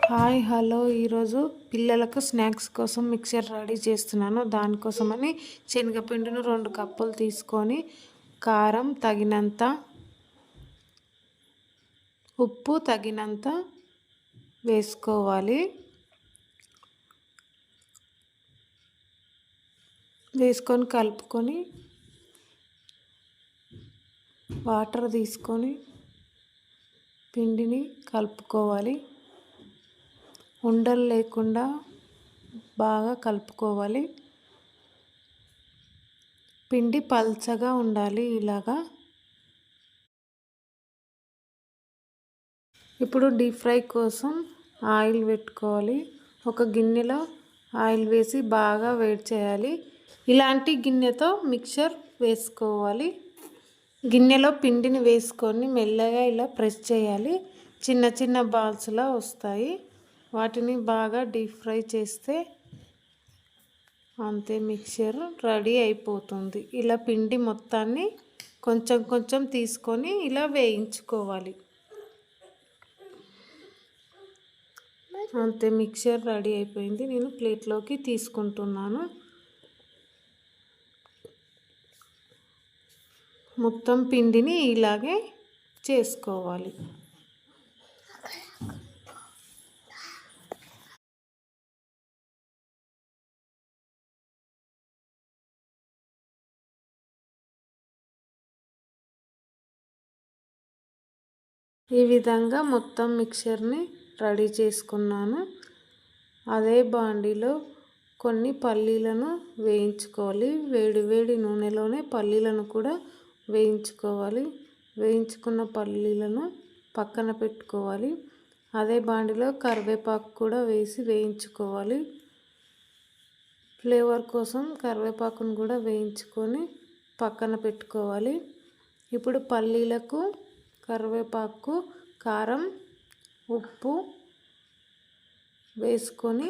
Hi hello ఈరోజు పిల్లలకు snacks కోసం మిక్చర్ రెడీ చేస్తున్నాను. దానికోసమని శనగపిండిని 2 కప్పులు తీసుకొని కారం తగినంత, ఉప్పు తగినంత వేసుకోవాలి. వేసుకొని కలుపుకొని వాటర్ తీసుకొని పిండిని కలుపుకోవాలి. ఉండలు లేకుండా బాగా కలుపుకోవాలి. పిండి పల్చగా ఉండాలి ఇలాగా. ఇప్పుడు డీప్ ఫ్రై కోసం ఆయిల్ పెట్టుకోవాలి. ఒక గిన్నెలో ఆయిల్ వేసి బాగా వేడి చేయాలి. ఇలాంటి గిన్నెతో మిక్చర్ వేసుకోవాలి. గిన్నెలో పిండిని వేసుకొని మెల్లగా ఇలా ప్రెస్ చేయాలి. చిన్న చిన్న బాల్స్లా వస్తాయి. వాటిని బాగా డీప్ ఫ్రై చేస్తే అంతే, మిక్చర్ రెడీ అయిపోతుంది. ఇలా పిండి మొత్తాన్ని కొంచెం కొంచెం తీసుకొని ఇలా వేయించుకోవాలి. అంతే, మిక్చర్ రెడీ అయిపోయింది. నేను ప్లేట్లోకి తీసుకుంటున్నాను. మొత్తం పిండిని ఇలాగే చేసుకోవాలి. ఈ విధంగా మొత్తం మిక్చర్ని రెడీ చేసుకున్నాను. అదే బాండీలో కొన్ని పల్లీలను వేయించుకోవాలి. వేడి వేడి నూనెలోనే పల్లీలను కూడా వేయించుకోవాలి. వేయించుకున్న పల్లీలను పక్కన పెట్టుకోవాలి. అదే బాండీలో కరివేపాకు కూడా వేసి వేయించుకోవాలి. ఫ్లేవర్ కోసం కరివేపాకును కూడా వేయించుకొని పక్కన పెట్టుకోవాలి. ఇప్పుడు పల్లీలకు, కరివేపాకు, కారం, ఉప్పు వేసుకొని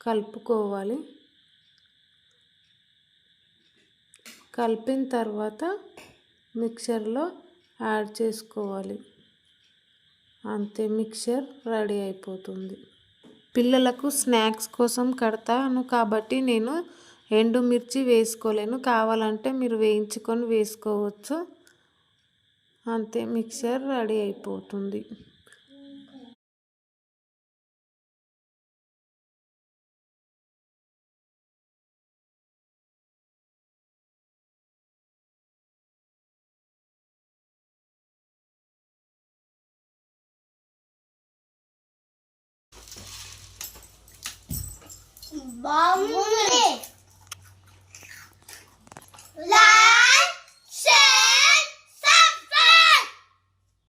కలుపుకోవాలి. కలిపిన తర్వాత మిక్చర్లో యాడ్ చేసుకోవాలి. అంతే, మిక్చర్ రెడీ అయిపోతుంది. పిల్లలకు స్నాక్స్ కోసం కడతాను కాబట్టి నేను ఎండుమిర్చి వేసుకోలేను. కావాలంటే మీరు వేయించుకొని వేసుకోవచ్చు. అంతే, మిక్చర్ రెడీ అయిపోతుంది. బాగుంది.